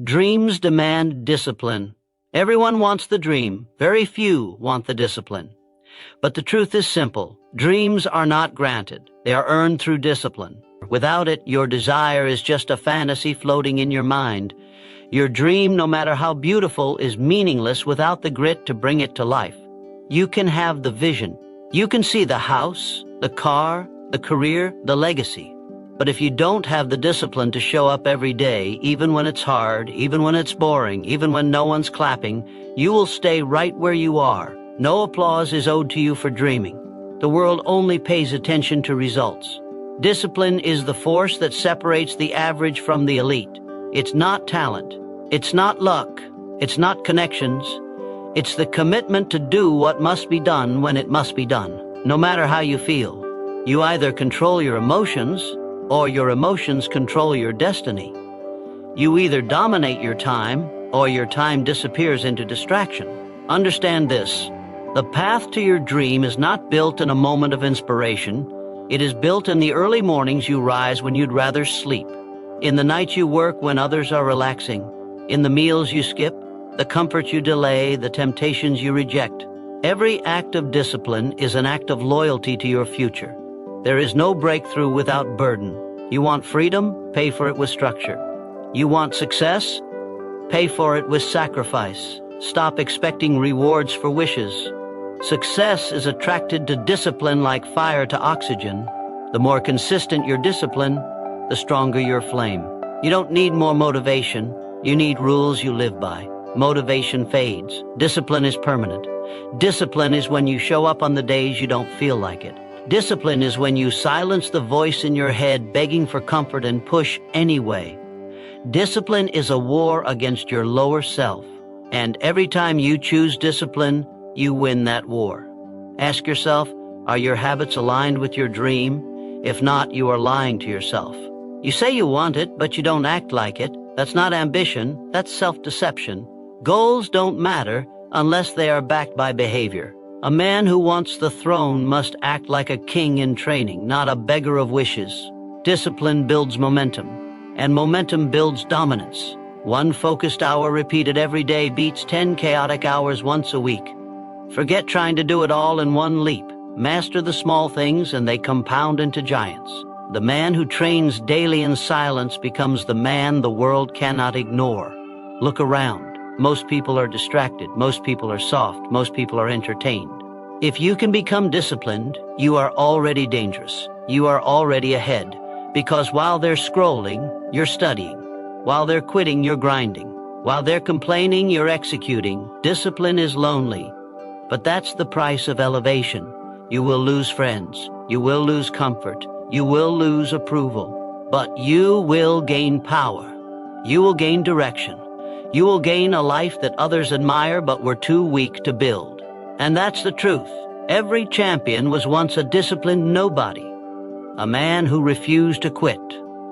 Dreams demand discipline. Everyone wants the dream. Very few want the discipline. But the truth is simple. Dreams are not granted. They are earned through discipline. Without it, your desire is just a fantasy floating in your mind. Your dream, no matter how beautiful, is meaningless without the grit to bring it to life. You can have the vision. You can see the house, the car, the career, the legacy. But if you don't have the discipline to show up every day, even when it's hard, even when it's boring, even when no one's clapping, you will stay right where you are. No applause is owed to you for dreaming. The world only pays attention to results. Discipline is the force that separates the average from the elite. It's not talent. It's not luck. It's not connections. It's the commitment to do what must be done when it must be done, no matter how you feel. You either control your emotions, or your emotions control your destiny. You either dominate your time, or your time disappears into distraction. Understand this. The path to your dream is not built in a moment of inspiration. It is built in the early mornings you rise when you'd rather sleep, in the nights you work when others are relaxing, in the meals you skip, the comforts you delay, the temptations you reject. Every act of discipline is an act of loyalty to your future. There is no breakthrough without burden. You want freedom? Pay for it with structure. You want success? Pay for it with sacrifice. Stop expecting rewards for wishes. Success is attracted to discipline like fire to oxygen. The more consistent your discipline, the stronger your flame. You don't need more motivation. You need rules you live by. Motivation fades. Discipline is permanent. Discipline is when you show up on the days you don't feel like it. Discipline is when you silence the voice in your head begging for comfort and push anyway. Discipline is a war against your lower self. And every time you choose discipline, you win that war. Ask yourself, are your habits aligned with your dream? If not, you are lying to yourself. You say you want it, but you don't act like it. That's not ambition, that's self-deception. Goals don't matter unless they are backed by behavior. A man who wants the throne must act like a king in training, not a beggar of wishes. Discipline builds momentum, and momentum builds dominance. One focused hour repeated every day beats 10 chaotic hours once a week. Forget trying to do it all in one leap. Master the small things and they compound into giants. The man who trains daily in silence becomes the man the world cannot ignore. Look around. Most people are distracted. Most people are soft. Most people are entertained. If you can become disciplined, you are already dangerous. You are already ahead. Because while they're scrolling, you're studying. While they're quitting, you're grinding. While they're complaining, you're executing. Discipline is lonely. But that's the price of elevation. You will lose friends. You will lose comfort. You will lose approval. But you will gain power. You will gain direction. You will gain a life that others admire but were too weak to build. And that's the truth. Every champion was once a disciplined nobody. A man who refused to quit.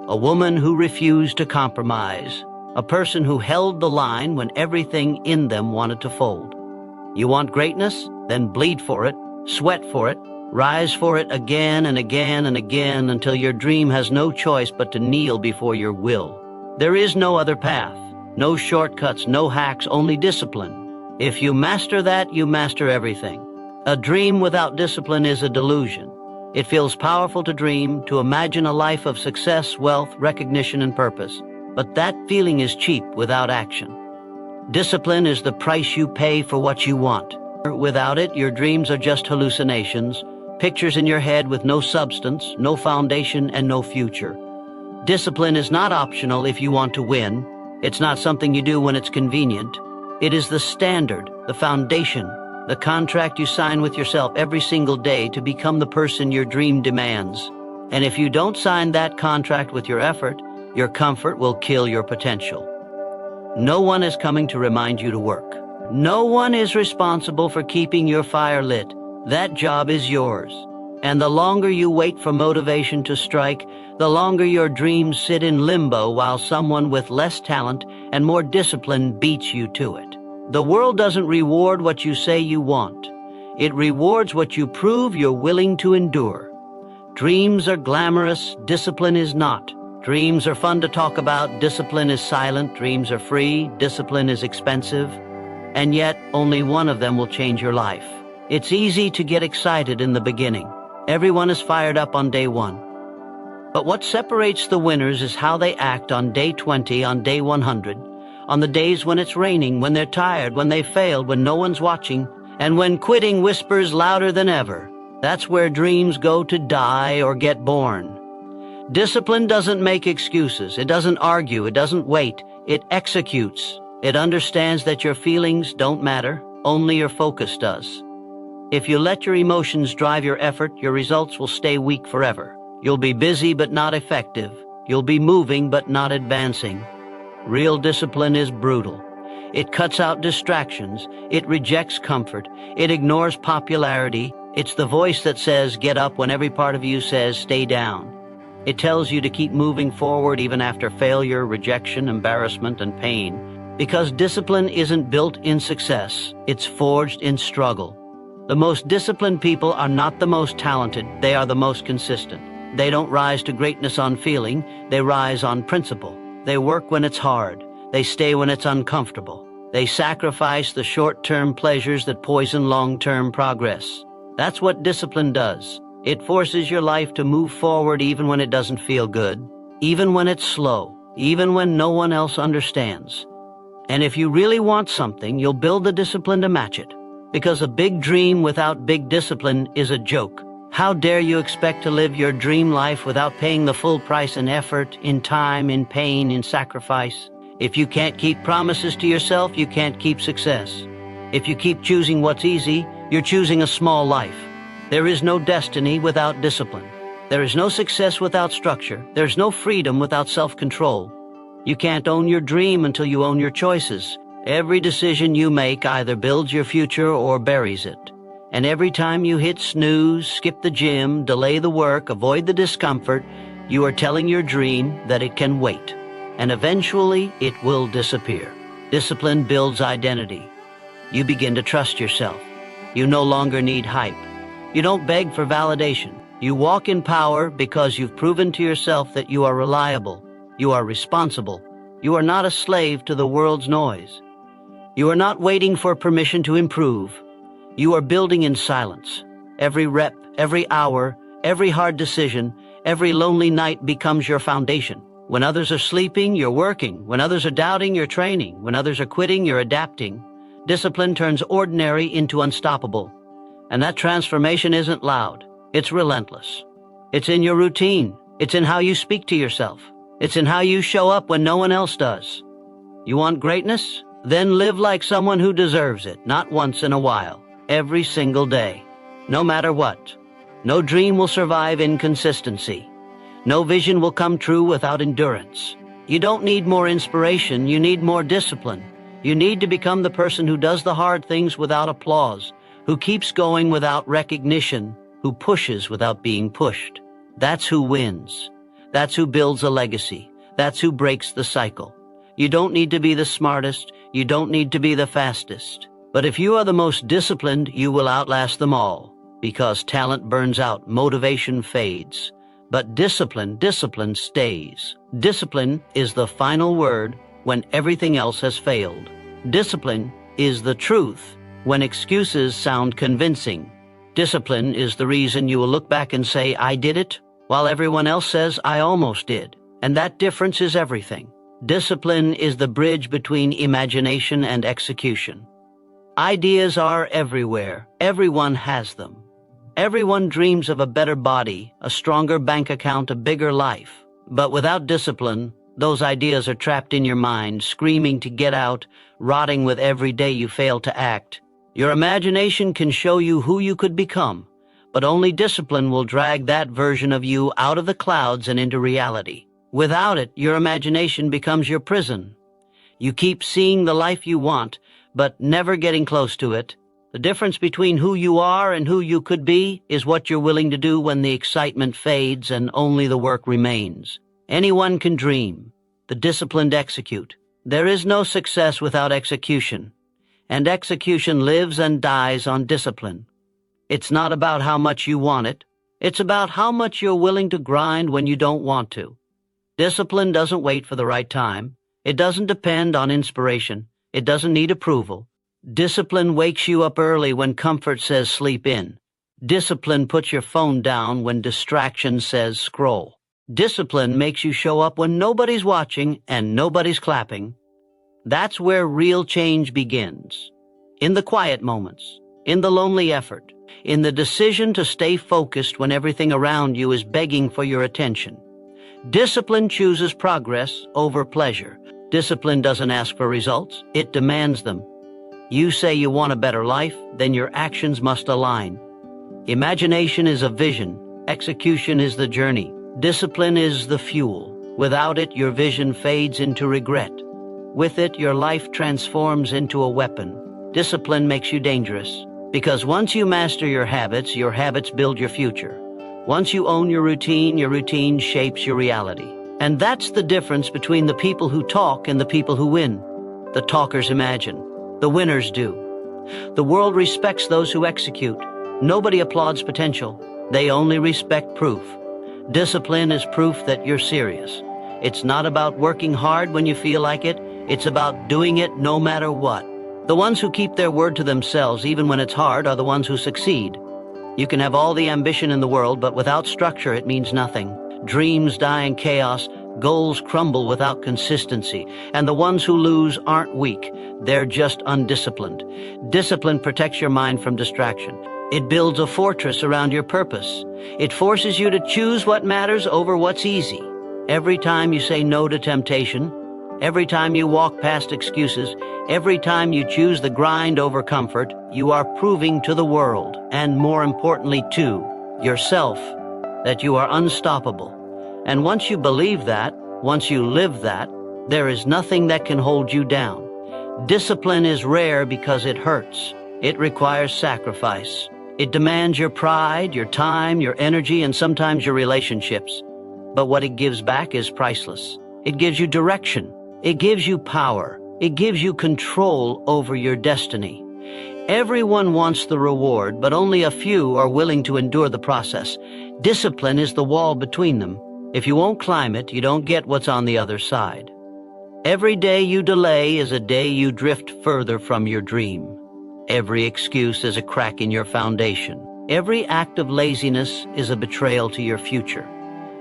A woman who refused to compromise. A person who held the line when everything in them wanted to fold. You want greatness? Then bleed for it, sweat for it, rise for it again and again and again until your dream has no choice but to kneel before your will. There is no other path. No shortcuts, no hacks, only discipline. If you master that, you master everything. A dream without discipline is a delusion. It feels powerful to dream, to imagine a life of success, wealth, recognition, and purpose. But that feeling is cheap without action. Discipline is the price you pay for what you want. Without it, your dreams are just hallucinations, pictures in your head with no substance, no foundation, and no future. Discipline is not optional if you want to win. It's not something you do when it's convenient. It is the standard, the foundation, the contract you sign with yourself every single day to become the person your dream demands. And if you don't sign that contract with your effort, your comfort will kill your potential. No one is coming to remind you to work. No one is responsible for keeping your fire lit. That job is yours. And the longer you wait for motivation to strike, the longer your dreams sit in limbo while someone with less talent and more discipline beats you to it. The world doesn't reward what you say you want. It rewards what you prove you're willing to endure. Dreams are glamorous, discipline is not. Dreams are fun to talk about. Discipline is silent. Dreams are free. Discipline is expensive. And yet, only one of them will change your life. It's easy to get excited in the beginning. Everyone is fired up on day 1. But what separates the winners is how they act on day 20, on day 100, on the days when it's raining, when they're tired, when they failed, when no one's watching, and when quitting whispers louder than ever. That's where dreams go to die or get born. Discipline doesn't make excuses. It doesn't argue. It doesn't wait. It executes. It understands that your feelings don't matter. Only your focus does. If you let your emotions drive your effort, your results will stay weak forever. You'll be busy but not effective. You'll be moving but not advancing. Real discipline is brutal. It cuts out distractions. It rejects comfort. It ignores popularity. It's the voice that says, get up, when every part of you says, stay down. It tells you to keep moving forward even after failure, rejection, embarrassment, and pain. Because discipline isn't built in success. It's forged in struggle. The most disciplined people are not the most talented. They are the most consistent. They don't rise to greatness on feeling. They rise on principle. They work when it's hard. They stay when it's uncomfortable. They sacrifice the short-term pleasures that poison long-term progress. That's what discipline does. It forces your life to move forward even when it doesn't feel good, even when it's slow, even when no one else understands. And if you really want something, you'll build the discipline to match it. Because a big dream without big discipline is a joke. How dare you expect to live your dream life without paying the full price in effort, in time, in pain, in sacrifice? If you can't keep promises to yourself, you can't keep success. If you keep choosing what's easy, you're choosing a small life. There is no destiny without discipline. There is no success without structure. There's no freedom without self-control. You can't own your dream until you own your choices. Every decision you make either builds your future or buries it. And every time you hit snooze, skip the gym, delay the work, avoid the discomfort, you are telling your dream that it can wait. And eventually, it will disappear. Discipline builds identity. You begin to trust yourself. You no longer need hype. You don't beg for validation. You walk in power because you've proven to yourself that you are reliable. You are responsible. You are not a slave to the world's noise. You are not waiting for permission to improve. You are building in silence. Every rep, every hour, every hard decision, every lonely night becomes your foundation. When others are sleeping, you're working. When others are doubting, you're training. When others are quitting, you're adapting. Discipline turns ordinary into unstoppable. And that transformation isn't loud. It's relentless. It's in your routine. It's in how you speak to yourself. It's in how you show up when no one else does. You want greatness? Then live like someone who deserves it, not once in a while. Every single day, no matter what. No dream will survive inconsistency. No vision will come true without endurance. You don't need more inspiration, you need more discipline. You need to become the person who does the hard things without applause, who keeps going without recognition, who pushes without being pushed. That's who wins. That's who builds a legacy. That's who breaks the cycle. You don't need to be the smartest. You don't need to be the fastest. But if you are the most disciplined, you will outlast them all, because talent burns out, motivation fades. But discipline stays. Discipline is the final word when everything else has failed. Discipline is the truth when excuses sound convincing. Discipline is the reason you will look back and say, I did it, while everyone else says, I almost did. And that difference is everything. Discipline is the bridge between imagination and execution. Ideas are everywhere. Everyone has them. Everyone dreams of a better body, a stronger bank account, a bigger life. But without discipline, those ideas are trapped in your mind, screaming to get out, rotting with every day you fail to act. Your imagination can show you who you could become, but only discipline will drag that version of you out of the clouds and into reality. Without it, your imagination becomes your prison. You keep seeing the life you want, but never getting close to it. The difference between who you are and who you could be is what you're willing to do when the excitement fades and only the work remains. Anyone can dream. The disciplined execute. There is no success without execution. And execution lives and dies on discipline. It's not about how much you want it. It's about how much you're willing to grind when you don't want to. Discipline doesn't wait for the right time. It doesn't depend on inspiration. It doesn't need approval. Discipline wakes you up early when comfort says sleep in. Discipline puts your phone down when distraction says scroll. Discipline makes you show up when nobody's watching and nobody's clapping. That's where real change begins. In the quiet moments, in the lonely effort, in the decision to stay focused when everything around you is begging for your attention. Discipline chooses progress over pleasure. Discipline doesn't ask for results, it demands them. You say you want a better life, then your actions must align. Imagination is a vision, execution is the journey, discipline is the fuel. Without it, your vision fades into regret. With it, your life transforms into a weapon. Discipline makes you dangerous, because once you master your habits build your future. Once you own your routine shapes your reality. And that's the difference between the people who talk and the people who win. The talkers imagine. The winners do. The world respects those who execute. Nobody applauds potential. They only respect proof. Discipline is proof that you're serious. It's not about working hard when you feel like it. It's about doing it no matter what. The ones who keep their word to themselves even when it's hard are the ones who succeed. You can have all the ambition in the world, but without structure it means nothing. Dreams die in chaos, goals crumble without consistency, and the ones who lose aren't weak, they're just undisciplined. Discipline protects your mind from distraction. It builds a fortress around your purpose. It forces you to choose what matters over what's easy. Every time you say no to temptation, every time you walk past excuses, every time you choose the grind over comfort, you are proving to the world, and more importantly to yourself, that you are unstoppable. And once you believe that, once you live that, there is nothing that can hold you down. Discipline is rare because it hurts. It requires sacrifice. It demands your pride, your time, your energy, and sometimes your relationships. But what it gives back is priceless. It gives you direction. It gives you power. It gives you control over your destiny. Everyone wants the reward, but only a few are willing to endure the process. Discipline is the wall between them. If you won't climb it, you don't get what's on the other side. Every day you delay is a day you drift further from your dream. Every excuse is a crack in your foundation. Every act of laziness is a betrayal to your future.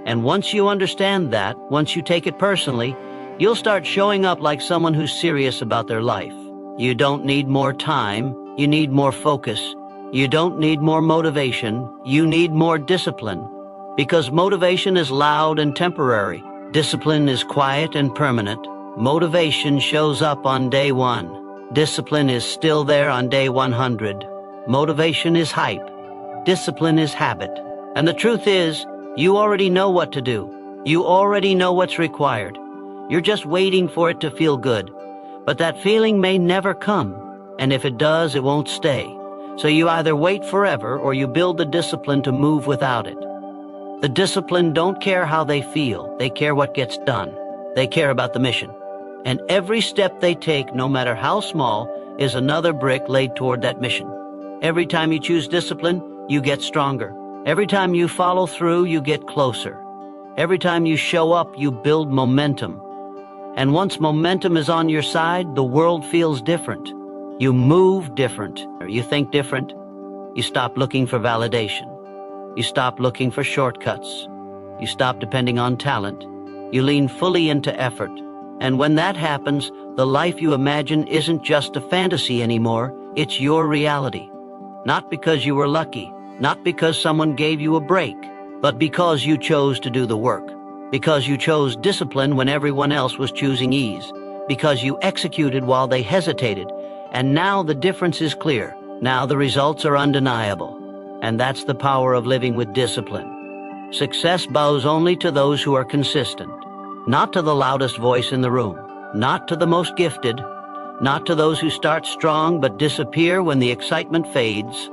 And once you understand that, once you take it personally, you'll start showing up like someone who's serious about their life. You don't need more time, you need more focus. You don't need more motivation, you need more discipline. Because motivation is loud and temporary. Discipline is quiet and permanent. Motivation shows up on day 1. Discipline is still there on day 100. Motivation is hype. Discipline is habit. And the truth is, you already know what to do. You already know what's required. You're just waiting for it to feel good. But that feeling may never come. And if it does, it won't stay. So you either wait forever or you build the discipline to move without it. The discipline don't care how they feel. They care what gets done. They care about the mission. And every step they take, no matter how small, is another brick laid toward that mission. Every time you choose discipline, you get stronger. Every time you follow through, you get closer. Every time you show up, you build momentum. And once momentum is on your side, the world feels different. You move different, or you think different. You stop looking for validation. You stop looking for shortcuts. You stop depending on talent. You lean fully into effort. And when that happens, the life you imagine isn't just a fantasy anymore, it's your reality. Not because you were lucky, not because someone gave you a break, but because you chose to do the work. Because you chose discipline when everyone else was choosing ease. Because you executed while they hesitated. And now the difference is clear. Now the results are undeniable. And that's the power of living with discipline. Success bows only to those who are consistent. Not to the loudest voice in the room, not to the most gifted, not to those who start strong but disappear when the excitement fades.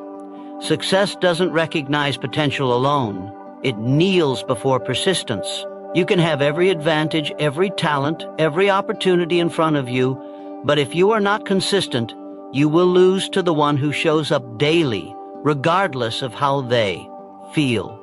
Success doesn't recognize potential alone. It kneels before persistence. You can have every advantage, every talent, every opportunity in front of you, but if you are not consistent, you will lose to the one who shows up daily, regardless of how they feel.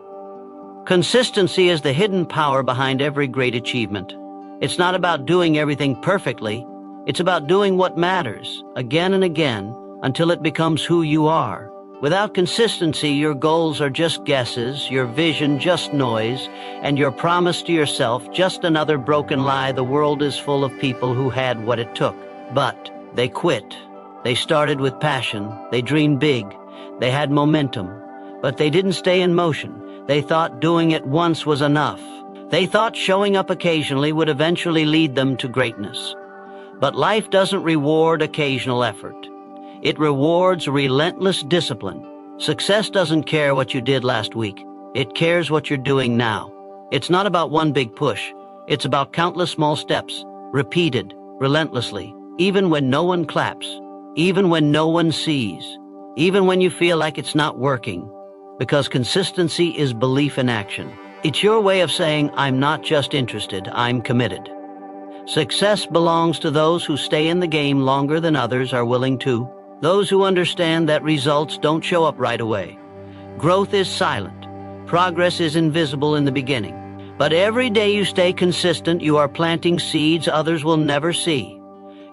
Consistency is the hidden power behind every great achievement. It's not about doing everything perfectly. It's about doing what matters, again and again, until it becomes who you are. Without consistency, your goals are just guesses, your vision just noise, and your promise to yourself just another broken lie. The world is full of people who had what it took, but they quit. They started with passion, they dreamed big, they had momentum, but they didn't stay in motion. They thought doing it once was enough. They thought showing up occasionally would eventually lead them to greatness. But life doesn't reward occasional effort. It rewards relentless discipline. Success doesn't care what you did last week. It cares what you're doing now. It's not about one big push. It's about countless small steps, repeated, relentlessly, even when no one claps, even when no one sees, even when you feel like it's not working. Because consistency is belief in action. It's your way of saying, I'm not just interested, I'm committed. Success belongs to those who stay in the game longer than others are willing to. Those who understand that results don't show up right away. Growth is silent. Progress is invisible in the beginning. But every day you stay consistent, you are planting seeds others will never see.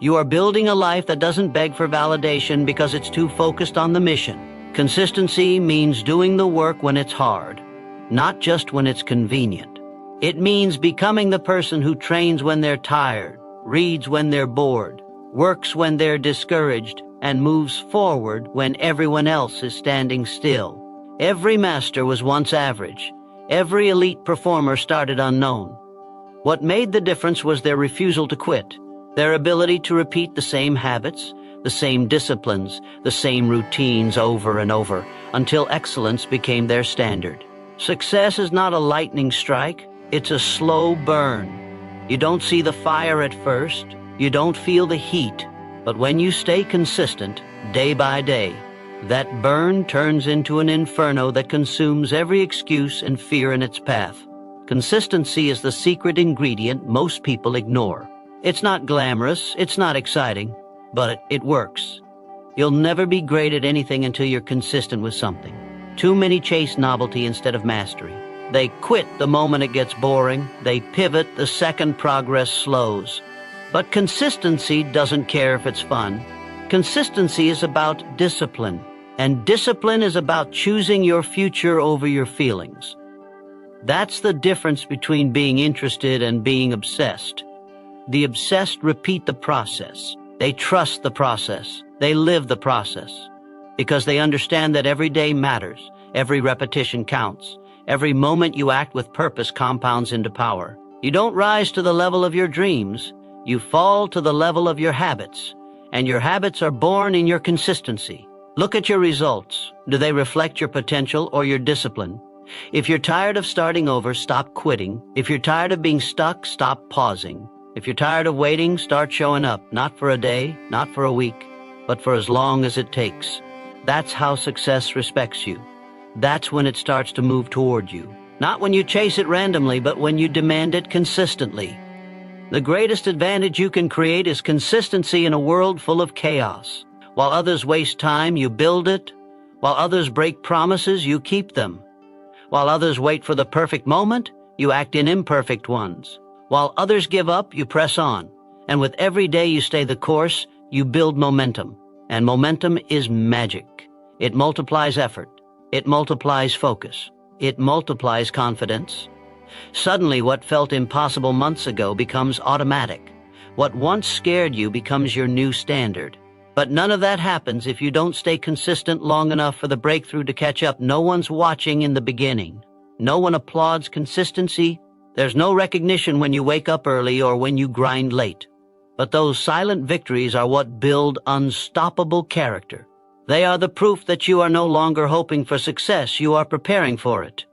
You are building a life that doesn't beg for validation because it's too focused on the mission. Consistency means doing the work when it's hard, not just when it's convenient. It means becoming the person who trains when they're tired, reads when they're bored, works when they're discouraged, and moves forward when everyone else is standing still. Every master was once average. Every elite performer started unknown. What made the difference was their refusal to quit, their ability to repeat the same habits, the same disciplines, the same routines over and over, until excellence became their standard. Success is not a lightning strike, it's a slow burn. You don't see the fire at first, you don't feel the heat, but when you stay consistent, day by day, that burn turns into an inferno that consumes every excuse and fear in its path. Consistency is the secret ingredient most people ignore. It's not glamorous, it's not exciting, but it works. You'll never be great at anything until you're consistent with something. Too many chase novelty instead of mastery. They quit the moment it gets boring. They pivot the second progress slows. But consistency doesn't care if it's fun. Consistency is about discipline, and discipline is about choosing your future over your feelings. That's the difference between being interested and being obsessed. The obsessed repeat the process. They trust the process. They live the process. Because they understand that every day matters. Every repetition counts. Every moment you act with purpose compounds into power. You don't rise to the level of your dreams. You fall to the level of your habits. And your habits are born in your consistency. Look at your results. Do they reflect your potential or your discipline? If you're tired of starting over, stop quitting. If you're tired of being stuck, stop pausing. If you're tired of waiting, start showing up, not for a day, not for a week, but for as long as it takes. That's how success respects you. That's when it starts to move toward you. Not when you chase it randomly, but when you demand it consistently. The greatest advantage you can create is consistency in a world full of chaos. While others waste time, you build it. While others break promises, you keep them. While others wait for the perfect moment, you act in imperfect ones. While others give up, you press on. And with every day you stay the course, you build momentum. And momentum is magic. It multiplies effort. It multiplies focus. It multiplies confidence. Suddenly, what felt impossible months ago becomes automatic. What once scared you becomes your new standard. But none of that happens if you don't stay consistent long enough for the breakthrough to catch up. No one's watching in the beginning. No one applauds consistency. There's no recognition when you wake up early or when you grind late. But those silent victories are what build unstoppable character. They are the proof that you are no longer hoping for success, you are preparing for it.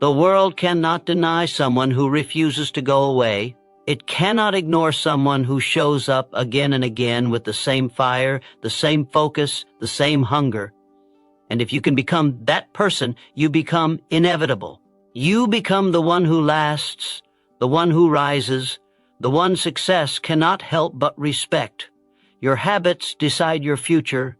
The world cannot deny someone who refuses to go away. It cannot ignore someone who shows up again and again with the same fire, the same focus, the same hunger. And if you can become that person, you become inevitable. You become the one who lasts, the one who rises, the one success cannot help but respect. Your habits decide your future,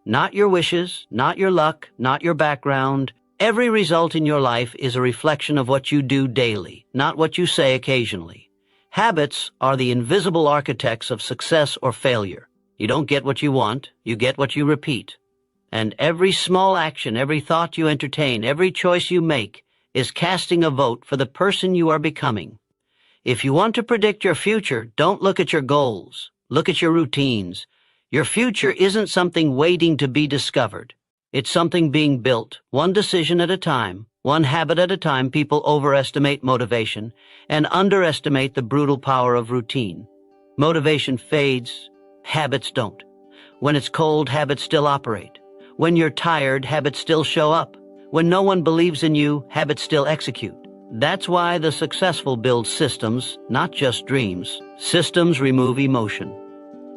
not your wishes, not your luck, not your background. Every result in your life is a reflection of what you do daily, not what you say occasionally. Habits are the invisible architects of success or failure. You don't get what you want, you get what you repeat. And every small action, every thought you entertain, every choice you make is casting a vote for the person you are becoming. If you want to predict your future, don't look at your goals. Look at your routines. Your future isn't something waiting to be discovered. It's something being built, one decision at a time, one habit at a time. People overestimate motivation and underestimate the brutal power of routine. Motivation fades, habits don't. When it's cold, habits still operate. When you're tired, habits still show up. When no one believes in you, habits still execute. That's why the successful build systems, not just dreams. Systems remove emotion.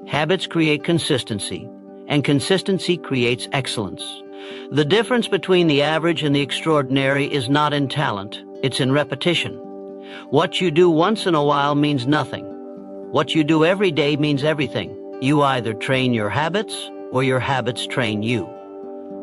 Habits create consistency, and consistency creates excellence. The difference between the average and the extraordinary is not in talent, it's in repetition. What you do once in a while means nothing. What you do every day means everything. You either train your habits or your habits train you.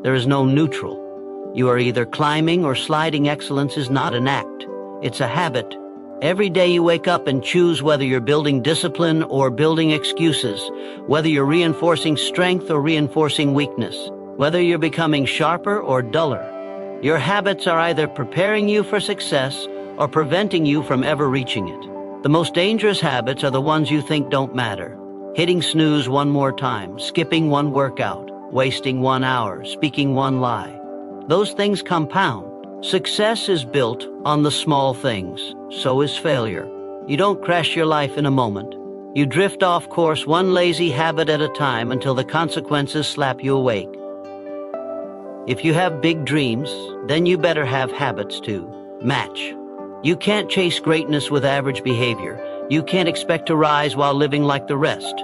There is no neutral. You are either climbing or sliding. Excellence is not an act. It's a habit. Every day you wake up and choose whether you're building discipline or building excuses, whether you're reinforcing strength or reinforcing weakness, whether you're becoming sharper or duller. Your habits are either preparing you for success or preventing you from ever reaching it. The most dangerous habits are the ones you think don't matter. Hitting snooze one more time, skipping one workout, wasting 1 hour, speaking one lie. Those things compound. Success is built on the small things. So is failure. You don't crash your life in a moment. You drift off course one lazy habit at a time until the consequences slap you awake. If you have big dreams, then you better have habits to match. You can't chase greatness with average behavior. You can't expect to rise while living like the rest.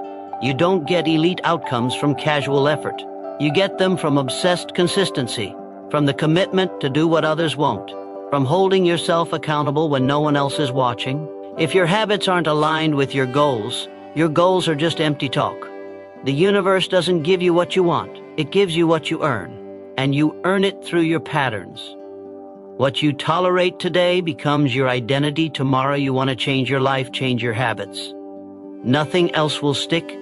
You don't get elite outcomes from casual effort. You get them from obsessed consistency, from the commitment to do what others won't, from holding yourself accountable when no one else is watching. If your habits aren't aligned with your goals are just empty talk. The universe doesn't give you what you want. It gives you what you earn, and you earn it through your patterns. What you tolerate today becomes your identity tomorrow. You want to change your life, change your habits. Nothing else will stick.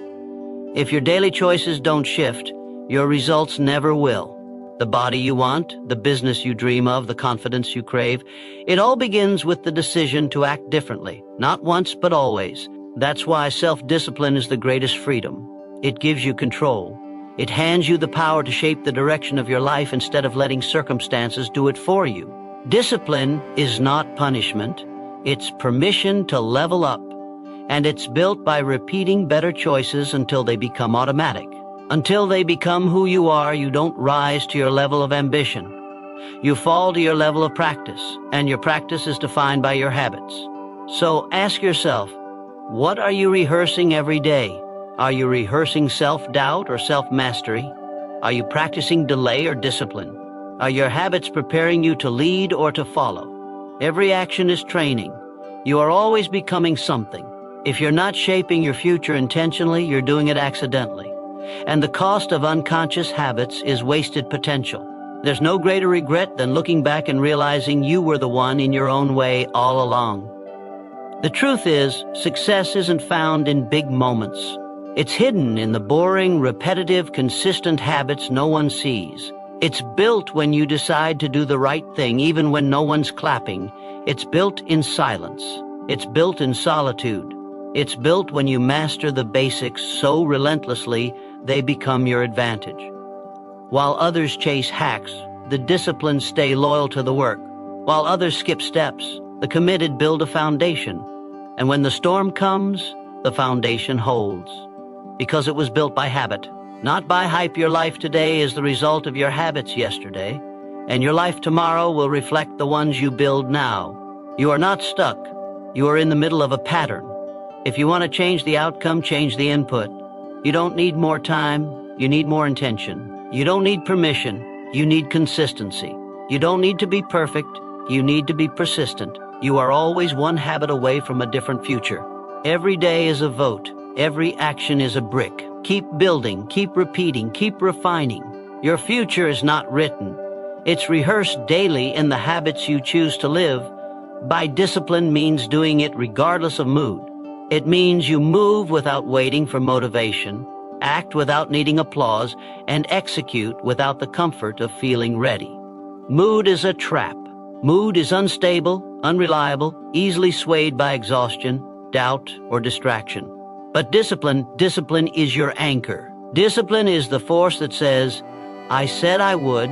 If your daily choices don't shift, your results never will. The body you want, the business you dream of, the confidence you crave, it all begins with the decision to act differently, not once but always. That's why self-discipline is the greatest freedom. It gives you control. It hands you the power to shape the direction of your life instead of letting circumstances do it for you. Discipline is not punishment. It's permission to level up. And it's built by repeating better choices until they become automatic. Until they become who you are, you don't rise to your level of ambition. You fall to your level of practice, and your practice is defined by your habits. So ask yourself, what are you rehearsing every day? Are you rehearsing self-doubt or self-mastery? Are you practicing delay or discipline? Are your habits preparing you to lead or to follow? Every action is training. You are always becoming something. If you're not shaping your future intentionally, you're doing it accidentally. And the cost of unconscious habits is wasted potential. There's no greater regret than looking back and realizing you were the one in your own way all along. The truth is, success isn't found in big moments. It's hidden in the boring, repetitive, consistent habits no one sees. It's built when you decide to do the right thing, even when no one's clapping. It's built in silence. It's built in solitude. It's built when you master the basics so relentlessly they become your advantage. While others chase hacks, the disciplined stay loyal to the work. While others skip steps, the committed build a foundation. And when the storm comes, the foundation holds. Because it was built by habit, not by hype. Your life today is the result of your habits yesterday, and your life tomorrow will reflect the ones you build now. You are not stuck. You are in the middle of a pattern. If you want to change the outcome, change the input. You don't need more time, you need more intention. You don't need permission, you need consistency. You don't need to be perfect, you need to be persistent. You are always one habit away from a different future. Every day is a vote, every action is a brick. Keep building, keep repeating, keep refining. Your future is not written, It's rehearsed daily in the habits you choose to live. By discipline means doing it regardless of mood. It means you move without waiting for motivation, act without needing applause, and execute without the comfort of feeling ready. Mood is a trap. Mood is unstable, unreliable, easily swayed by exhaustion, doubt, or distraction. But discipline is your anchor. Discipline is the force that says, "I said I would,"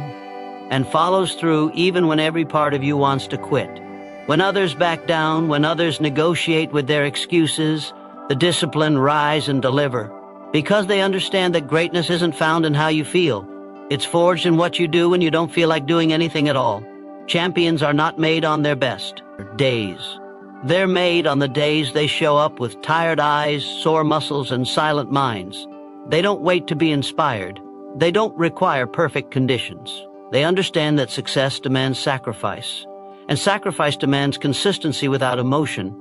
and follows through even when every part of you wants to quit. When others back down, when others negotiate with their excuses, the discipline rise and deliver. Because they understand that greatness isn't found in how you feel. It's forged in what you do when you don't feel like doing anything at all. Champions are not made on their best days. They're made on the days they show up with tired eyes, sore muscles, and silent minds. They don't wait to be inspired. They don't require perfect conditions. They understand that success demands sacrifice, and sacrifice demands consistency without emotion.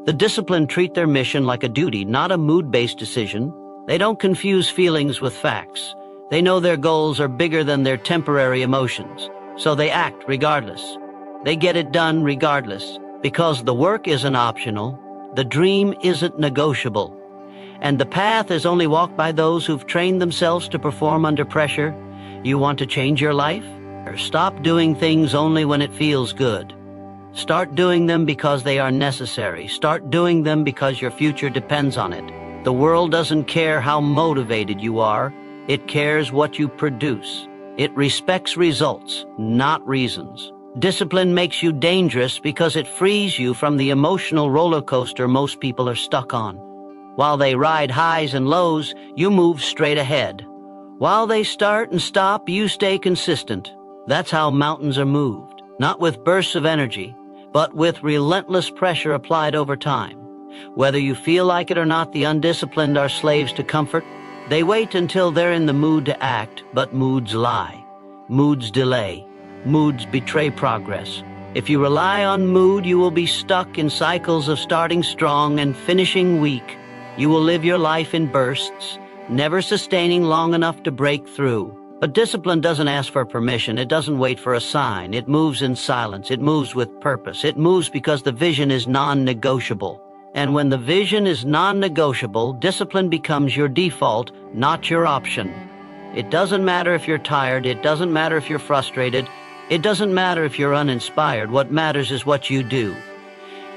The disciplined treat their mission like a duty, not a mood-based decision. They don't confuse feelings with facts. They know their goals are bigger than their temporary emotions, so they act regardless. They get it done regardless, because the work isn't optional, the dream isn't negotiable, and the path is only walked by those who've trained themselves to perform under pressure. You want to change your life? Stop doing things only when it feels good. Start doing them because they are necessary. Start doing them because your future depends on it. The world doesn't care how motivated you are. It cares what you produce. It respects results, not reasons. Discipline makes you dangerous because it frees you from the emotional roller coaster most people are stuck on. While they ride highs and lows, you move straight ahead. While they start and stop, you stay consistent. That's how mountains are moved, not with bursts of energy, but with relentless pressure applied over time. Whether you feel like it or not, the undisciplined are slaves to comfort. They wait until they're in the mood to act, but moods lie. Moods delay. Moods betray progress. If you rely on mood, you will be stuck in cycles of starting strong and finishing weak. You will live your life in bursts, never sustaining long enough to break through. But discipline doesn't ask for permission. It doesn't wait for a sign. It moves in silence. It moves with purpose. It moves because the vision is non-negotiable. And when the vision is non-negotiable, discipline becomes your default, not your option. It doesn't matter if you're tired. It doesn't matter if you're frustrated. It doesn't matter if you're uninspired. What matters is what you do.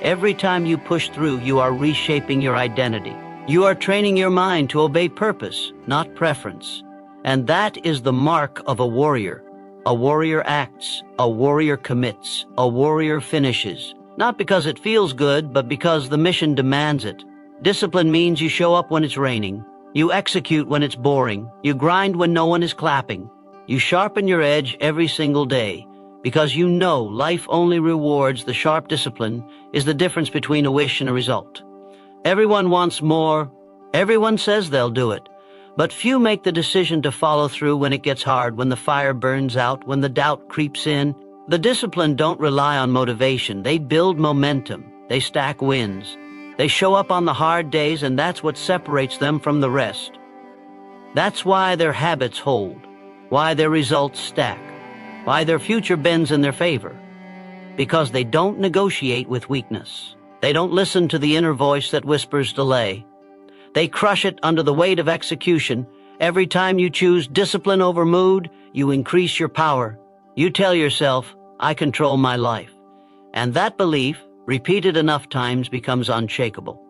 Every time you push through, you are reshaping your identity. You are training your mind to obey purpose, not preference. And that is the mark of a warrior. A warrior acts, a warrior commits, a warrior finishes. Not because it feels good, but because the mission demands it. Discipline means you show up when it's raining. You execute when it's boring. You grind when no one is clapping. You sharpen your edge every single day, because you know life only rewards the sharp. Discipline is the difference between a wish and a result. Everyone wants more. Everyone says they'll do it. But few make the decision to follow through when it gets hard, when the fire burns out, when the doubt creeps in. The disciplined don't rely on motivation. They build momentum. They stack wins. They show up on the hard days, and that's what separates them from the rest. That's why their habits hold, why their results stack, why their future bends in their favor. Because they don't negotiate with weakness. They don't listen to the inner voice that whispers delay. They crush it under the weight of execution. Every time you choose discipline over mood, you increase your power. You tell yourself, "I control my life." And that belief, repeated enough times, becomes unshakable.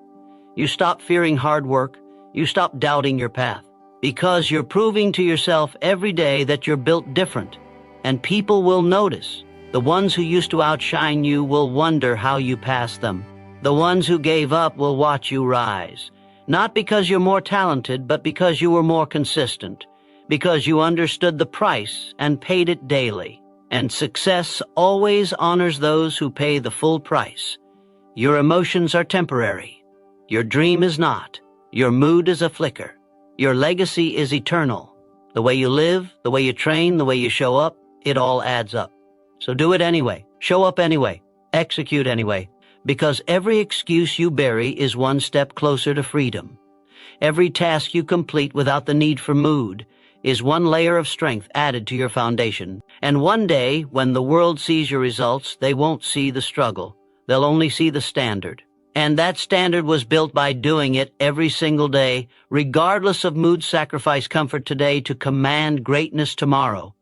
You stop fearing hard work. You stop doubting your path. Because you're proving to yourself every day that you're built different. And people will notice. The ones who used to outshine you will wonder how you passed them. The ones who gave up will watch you rise. Not because you're more talented, but because you were more consistent. Because you understood the price and paid it daily. And success always honors those who pay the full price. Your emotions are temporary. Your dream is not. Your mood is a flicker. Your legacy is eternal. The way you live, the way you train, the way you show up, it all adds up. So do it anyway. Show up anyway. Execute anyway. Because every excuse you bury is one step closer to freedom. Every task you complete without the need for mood is one layer of strength added to your foundation. And one day, when the world sees your results, they won't see the struggle. They'll only see the standard. And that standard was built by doing it every single day, regardless of mood. Sacrifice comfort today to command greatness tomorrow.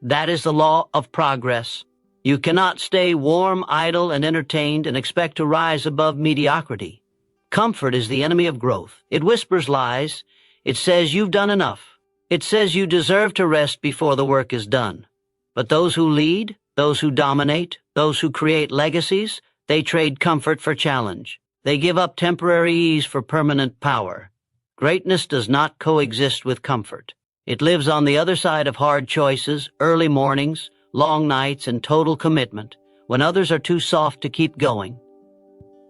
That is the law of progress. You cannot stay warm, idle, and entertained and expect to rise above mediocrity. Comfort is the enemy of growth. It whispers lies. It says you've done enough. It says you deserve to rest before the work is done. But those who lead, those who dominate, those who create legacies, they trade comfort for challenge. They give up temporary ease for permanent power. Greatness does not coexist with comfort. It lives on the other side of hard choices, early mornings, long nights, and total commitment, when others are too soft to keep going.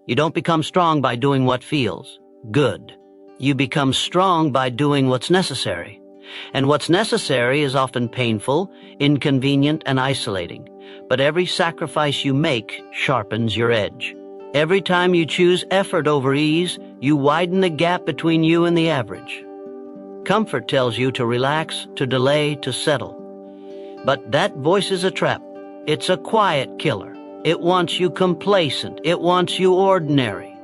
You don't become strong by doing what feels good. You become strong by doing what's necessary. And what's necessary is often painful, inconvenient, and isolating. But every sacrifice you make sharpens your edge. Every time you choose effort over ease, you widen the gap between you and the average. Comfort tells you to relax, to delay, to settle. But that voice is a trap. It's a quiet killer. It wants you complacent. It wants you ordinary.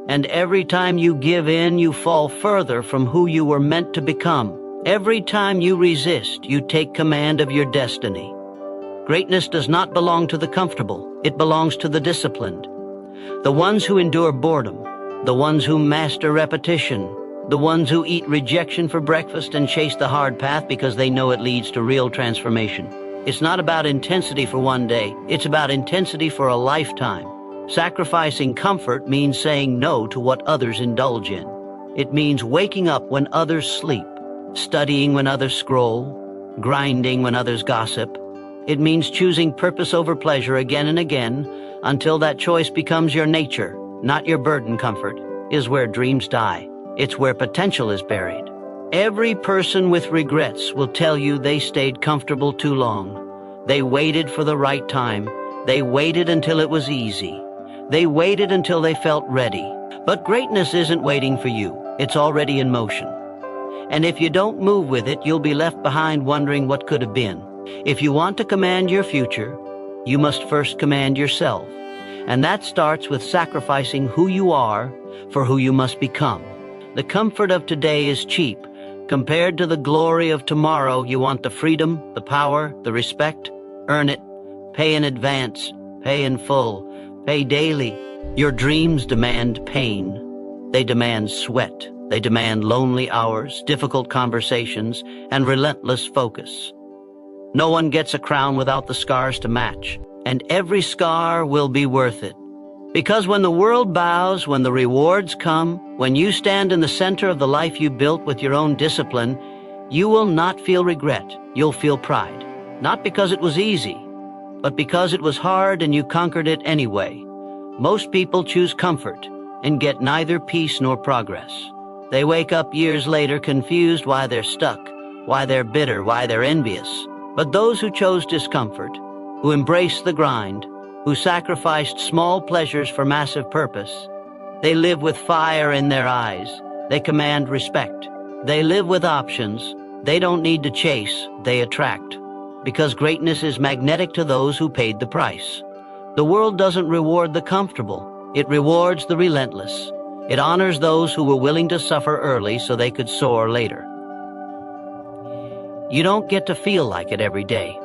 And every time you give in, you fall further from who you were meant to become. Every time you resist, you take command of your destiny. Greatness does not belong to the comfortable. It belongs to the disciplined. The ones who endure boredom, the ones who master repetition, the ones who eat rejection for breakfast and chase the hard path because they know it leads to real transformation. It's not about intensity for one day. It's about intensity for a lifetime. Sacrificing comfort means saying no to what others indulge in. It means waking up when others sleep, studying when others scroll, grinding when others gossip. It means choosing purpose over pleasure again and again until that choice becomes your nature, not your burden. Comfort is where dreams die. It's where potential is buried. Every person with regrets will tell you they stayed comfortable too long. They waited for the right time. They waited until it was easy. They waited until they felt ready. But greatness isn't waiting for you. It's already in motion. And if you don't move with it, you'll be left behind wondering what could have been. If you want to command your future, you must first command yourself. And that starts with sacrificing who you are for who you must become. The comfort of today is cheap. Compared to the glory of tomorrow, you want the freedom, the power, the respect. Earn it. Pay in advance. Pay in full. Pay daily. Your dreams demand pain. They demand sweat. They demand lonely hours, difficult conversations, and relentless focus. No one gets a crown without the scars to match, and every scar will be worth it. Because when the world bows, when the rewards come, when you stand in the center of the life you built with your own discipline, you will not feel regret. You'll feel pride. Not because it was easy, but because it was hard and you conquered it anyway. Most people choose comfort and get neither peace nor progress. They wake up years later confused why they're stuck, why they're bitter, why they're envious. But those who chose discomfort, who embraced the grind, who sacrificed small pleasures for massive purpose, they live with fire in their eyes. They command respect. They live with options. They don't need to chase, they attract. Because greatness is magnetic to those who paid the price. The world doesn't reward the comfortable. It rewards the relentless. It honors those who were willing to suffer early so they could soar later. You don't get to feel like it every day.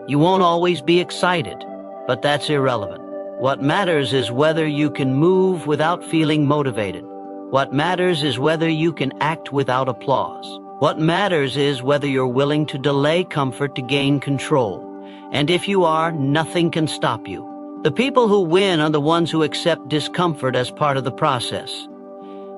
You won't always be excited, but that's irrelevant. What matters is whether you can move without feeling motivated. What matters is whether you can act without applause. What matters is whether you're willing to delay comfort to gain control. And if you are, nothing can stop you. The people who win are the ones who accept discomfort as part of the process.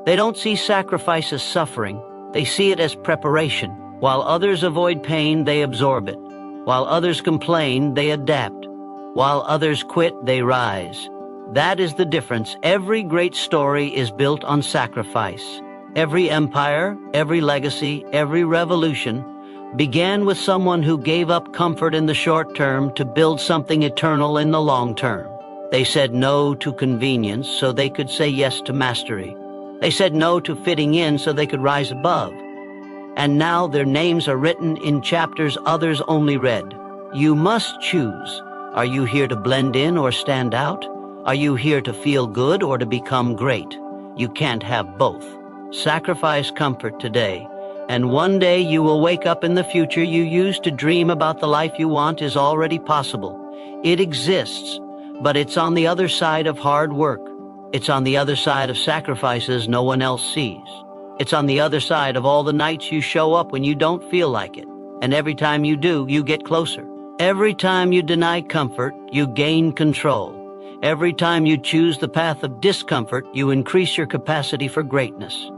They don't see sacrifice as suffering. They see it as preparation. While others avoid pain, they absorb it. While others complain, they adapt. While others quit, they rise. That is the difference. Every great story is built on sacrifice. Every empire, every legacy, every revolution began with someone who gave up comfort in the short term to build something eternal in the long term. They said no to convenience so they could say yes to mastery. They said no to fitting in so they could rise above. and now their names are written in chapters others only read. You must choose. Are you here to blend in or stand out? Are you here to feel good or to become great? You can't have both. Sacrifice comfort today, and one day you will wake up in the future you used to dream about the life you want is already possible. It exists, but it's on the other side of hard work. It's on the other side of sacrifices no one else sees. It's on the other side of all the nights you show up when you don't feel like it, and every time you do, you get closer. Every time you deny comfort, you gain control. Every time you choose the path of discomfort, you increase your capacity for greatness.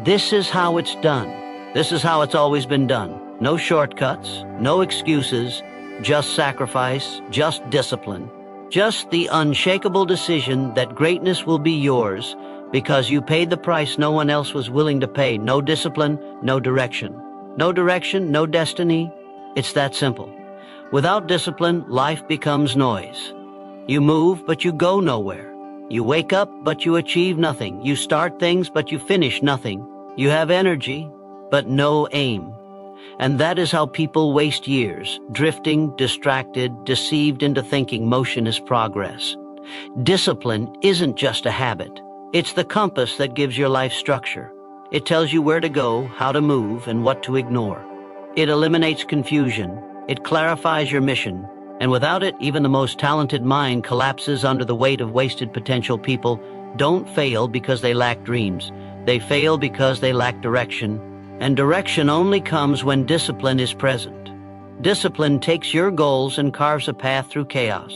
This is how it's done. This is how it's always been done. No shortcuts, no excuses, just sacrifice, just discipline. Just the unshakable decision that greatness will be yours because you paid the price no one else was willing to pay. No discipline, no direction. No direction, no destiny. It's that simple. Without discipline, life becomes noise. You move, but you go nowhere. You wake up, but you achieve nothing. You start things, but you finish nothing. You have energy, but no aim. And that is how people waste years, drifting, distracted, deceived into thinking motion is progress. Discipline isn't just a habit. It's the compass that gives your life structure. It tells you where to go, how to move, and what to ignore. It eliminates confusion. It clarifies your mission. And without it, even the most talented mind collapses under the weight of wasted potential. People don't fail because they lack dreams. They fail because they lack direction. And direction only comes when discipline is present. Discipline takes your goals and carves a path through chaos.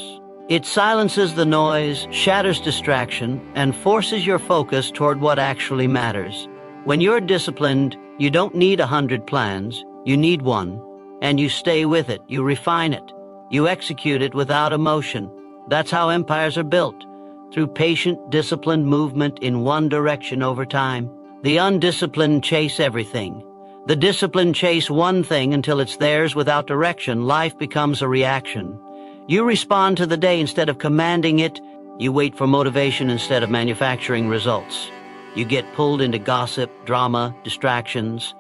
It silences the noise, shatters distraction, and forces your focus toward what actually matters. When you're disciplined, you don't need 100 plans. You need one. And you stay with it. You refine it. You execute it without emotion. That's how empires are built, through patient, disciplined movement in one direction over time. The undisciplined chase everything. The disciplined chase one thing until it's theirs without direction. Life becomes a reaction. You respond to the day instead of commanding it. You wait for motivation instead of manufacturing results. You get pulled into gossip, drama, distractions,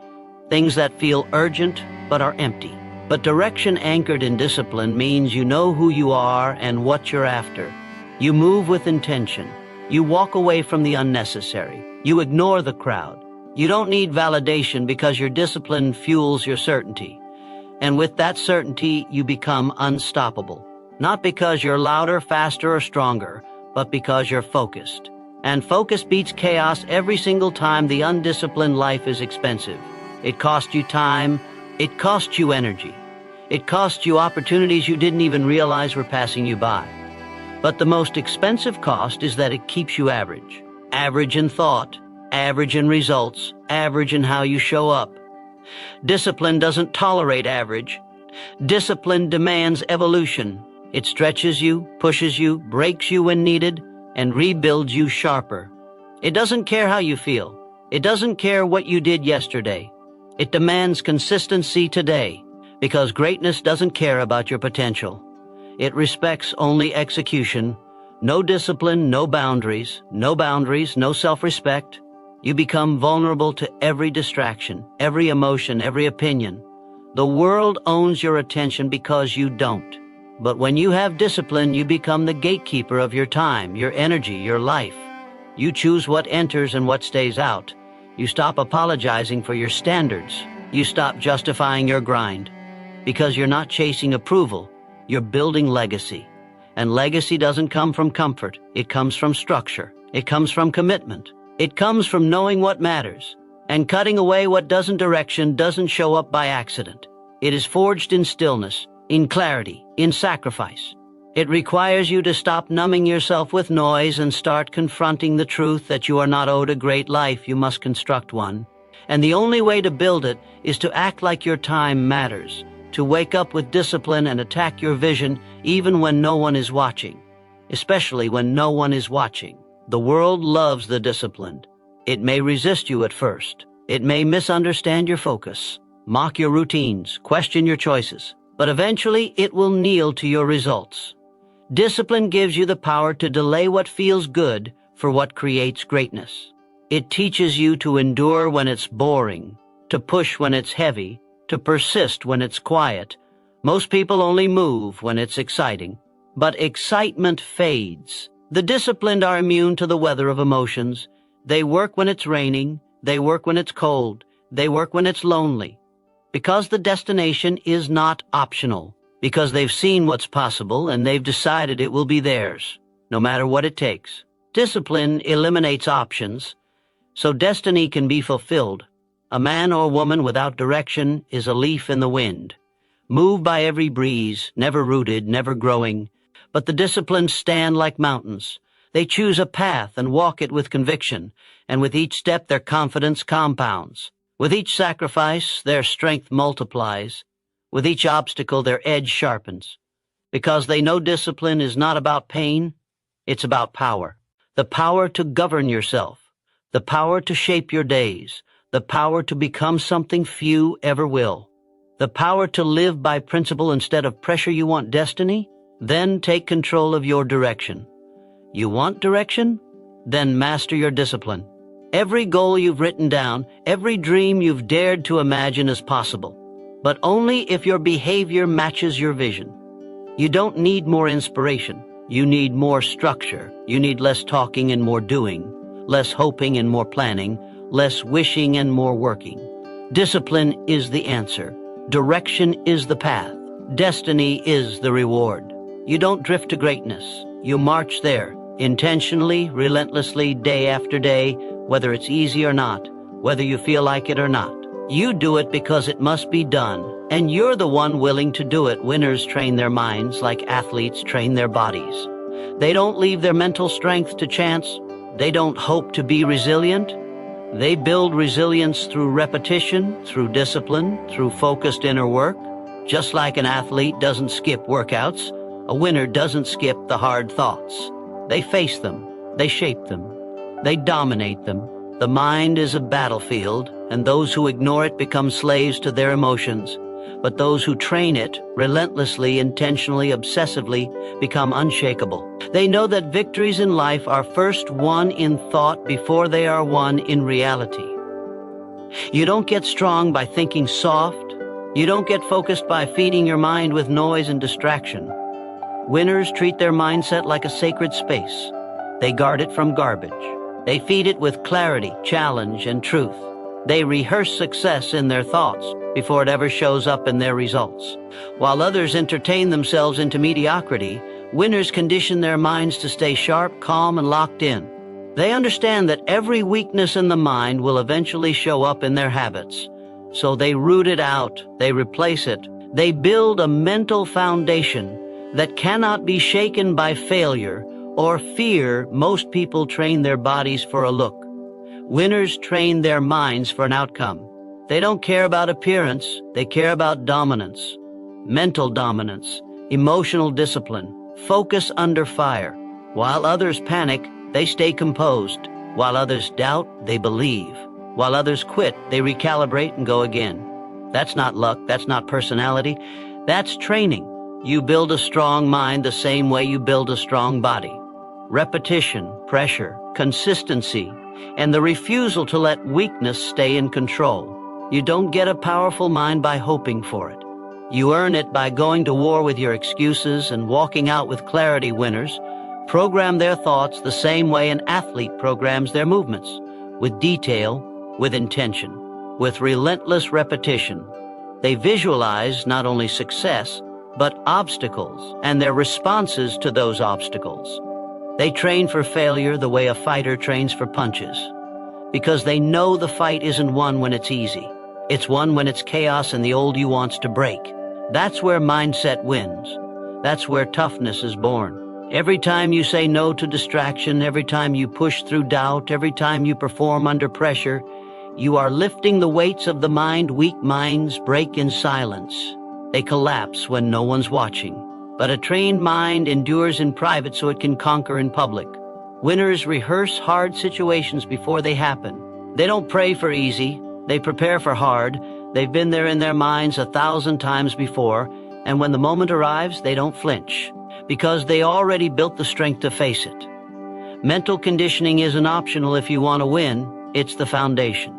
things that feel urgent but are empty. But direction anchored in discipline means you know who you are and what you're after. You move with intention. You walk away from the unnecessary. You ignore the crowd. You don't need validation because your discipline fuels your certainty. And with that certainty, you become unstoppable. Not because you're louder, faster, or stronger, but because you're focused. And focus beats chaos every single time. The undisciplined life is expensive. It costs you time. It costs you energy. It costs you opportunities you didn't even realize were passing you by. But the most expensive cost is that it keeps you average. Average in thought, average in results, average in how you show up. Discipline doesn't tolerate average. Discipline demands evolution. It stretches you, pushes you, breaks you when needed, and rebuilds you sharper. It doesn't care how you feel. It doesn't care what you did yesterday. It demands consistency today, because greatness doesn't care about your potential. It respects only execution. No discipline, no boundaries, no self-respect. You become vulnerable to every distraction, every emotion, every opinion. The world owns your attention because you don't. But when you have discipline, you become the gatekeeper of your time, your energy, your life. You choose what enters and what stays out. You stop apologizing for your standards. You stop justifying your grind. Because you're not chasing approval, you're building legacy. And legacy doesn't come from comfort. It comes from structure. It comes from commitment. It comes from knowing what matters. And cutting away what direction doesn't show up by accident. It is forged in stillness, in clarity, in sacrifice. It requires you to stop numbing yourself with noise and start confronting the truth that you are not owed a great life. You must construct one. And the only way to build it is to act like your time matters, to wake up with discipline and attack your vision even when no one is watching, especially when no one is watching. The world loves the disciplined. It may resist you at first. It may misunderstand your focus, mock your routines, question your choices, but eventually it will kneel to your results. Discipline gives you the power to delay what feels good for what creates greatness. It teaches you to endure when it's boring, to push when it's heavy, to persist when it's quiet. Most people only move when it's exciting. But excitement fades. The disciplined are immune to the weather of emotions. They work when it's raining. They work when it's cold. They work when it's lonely. Because the destination is not optional. Because they've seen what's possible and they've decided it will be theirs, no matter what it takes. Discipline eliminates options, so destiny can be fulfilled. A man or woman without direction is a leaf in the wind, moved by every breeze, never rooted, never growing. But the disciplined stand like mountains. They choose a path and walk it with conviction, and with each step their confidence compounds. With each sacrifice, their strength multiplies. With each obstacle, their edge sharpens. Because they know discipline is not about pain, it's about power. The power to govern yourself, the power to shape your days, the power to become something few ever will, the power to live by principle instead of pressure. You want destiny? Then take control of your direction. You want direction? Then master your discipline. Every goal you've written down, every dream you've dared to imagine is possible, but only if your behavior matches your vision. You don't need more inspiration. You need more structure. You need less talking and more doing, less hoping and more planning, less wishing and more working. Discipline is the answer. Direction is the path. Destiny is the reward. You don't drift to greatness. You march there, intentionally, relentlessly, day after day, whether it's easy or not, whether you feel like it or not. You do it because it must be done, and you're the one willing to do it. Winners train their minds like athletes train their bodies. They don't leave their mental strength to chance. They don't hope to be resilient. They build resilience through repetition, through discipline, through focused inner work. Just like an athlete doesn't skip workouts, a winner doesn't skip the hard thoughts. They face them. They shape them. They dominate them. The mind is a battlefield, and those who ignore it become slaves to their emotions. But those who train it relentlessly, intentionally, obsessively become unshakable. They know that victories in life are first won in thought before they are won in reality. You don't get strong by thinking soft. You don't get focused by feeding your mind with noise and distraction. Winners treat their mindset like a sacred space. They guard it from garbage. They feed it with clarity, challenge, and truth. They rehearse success in their thoughts before it ever shows up in their results. While others entertain themselves into mediocrity, winners condition their minds to stay sharp, calm, and locked in. They understand that every weakness in the mind will eventually show up in their habits. So they root it out, they replace it. They build a mental foundation that cannot be shaken by failure or fear. Most people train their bodies for a look. Winners train their minds for an outcome. They don't care about appearance, they care about dominance. Mental dominance, emotional discipline, focus under fire. While others panic, they stay composed. While others doubt, they believe. While others quit, they recalibrate and go again. That's not luck, that's not personality, that's training. You build a strong mind the same way you build a strong body. Repetition, pressure, consistency, and the refusal to let weakness stay in control. You don't get a powerful mind by hoping for it. You earn it by going to war with your excuses and walking out with clarity. Winners program their thoughts the same way an athlete programs their movements, with detail, with intention, with relentless repetition. They visualize not only success, but obstacles and their responses to those obstacles. They train for failure the way a fighter trains for punches, because they know the fight isn't won when it's easy. It's won when it's chaos and the old you wants to break. That's where mindset wins. That's where toughness is born. Every time you say no to distraction, every time you push through doubt, every time you perform under pressure, you are lifting the weights of the mind. Weak minds break in silence. They collapse when no one's watching. But a trained mind endures in private so it can conquer in public. Winners rehearse hard situations before they happen. They don't pray for easy. They prepare for hard. They've been there in their minds 1,000 times before, and when the moment arrives, they don't flinch, because they already built the strength to face it. Mental conditioning isn't optional if you want to win. It's the foundation.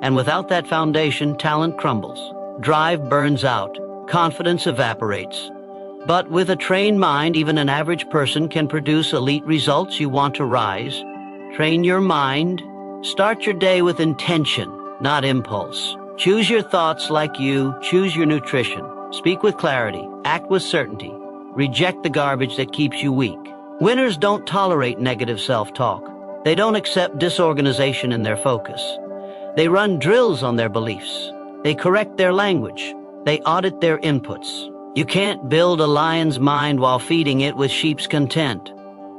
And without that foundation, talent crumbles. Drive burns out. Confidence evaporates. But with a trained mind, even an average person can produce elite results. You want to rise? Train your mind. Start your day with intention, not impulse. Choose your thoughts like you. Choose your nutrition. Speak with clarity. Act with certainty. Reject the garbage that keeps you weak. Winners don't tolerate negative self-talk. They don't accept disorganization in their focus. They run drills on their beliefs. They correct their language. They audit their inputs. You can't build a lion's mind while feeding it with sheep's content.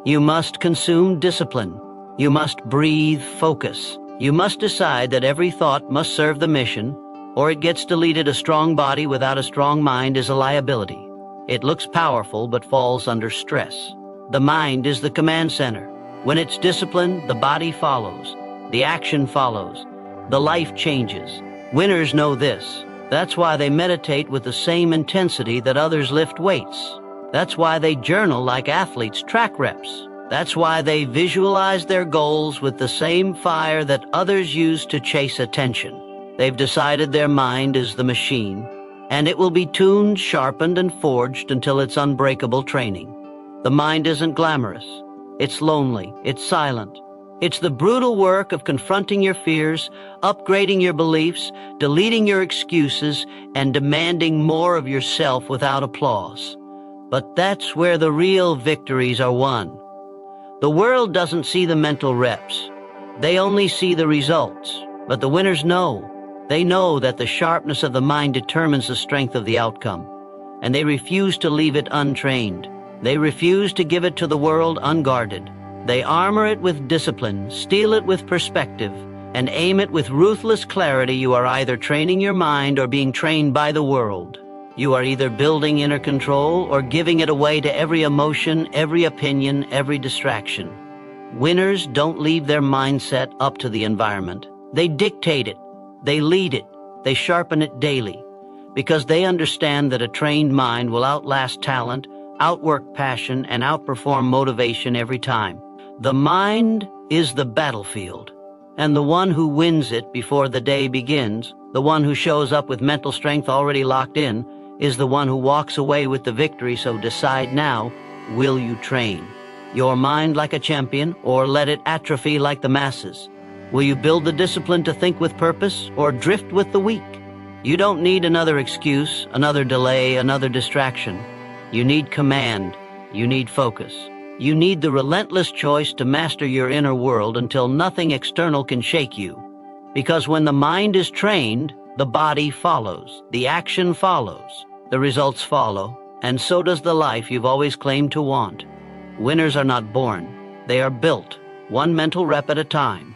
You must consume discipline. You must breathe focus. You must decide that every thought must serve the mission, or it gets deleted. A strong body without a strong mind is a liability. It looks powerful but falls under stress. The mind is the command center. When it's disciplined, the body follows. The action follows. The life changes. Winners know this. That's why they meditate with the same intensity that others lift weights. That's why they journal like athletes track reps. That's why they visualize their goals with the same fire that others use to chase attention. They've decided their mind is the machine, and it will be tuned, sharpened, and forged until it's unbreakable training. The mind isn't glamorous. It's lonely. It's silent. It's the brutal work of confronting your fears, upgrading your beliefs, deleting your excuses, and demanding more of yourself without applause. But that's where the real victories are won. The world doesn't see the mental reps. They only see the results. But the winners know. They know that the sharpness of the mind determines the strength of the outcome. And they refuse to leave it untrained. They refuse to give it to the world unguarded. They armor it with discipline, steel it with perspective, and aim it with ruthless clarity. You are either training your mind or being trained by the world. You are either building inner control or giving it away to every emotion, every opinion, every distraction. Winners don't leave their mindset up to the environment. They dictate it. They lead it. They sharpen it daily. Because they understand that a trained mind will outlast talent, outwork passion, and outperform motivation every time. The mind is the battlefield, and the one who wins it before the day begins, the one who shows up with mental strength already locked in, is the one who walks away with the victory. So decide now, will you train your mind like a champion or let it atrophy like the masses? Will you build the discipline to think with purpose or drift with the weak? You don't need another excuse, another delay, another distraction. You need command. You need focus. You need the relentless choice to master your inner world until nothing external can shake you. Because when the mind is trained, the body follows, the action follows, the results follow, and so does the life you've always claimed to want. Winners are not born. They are built, one mental rep at a time.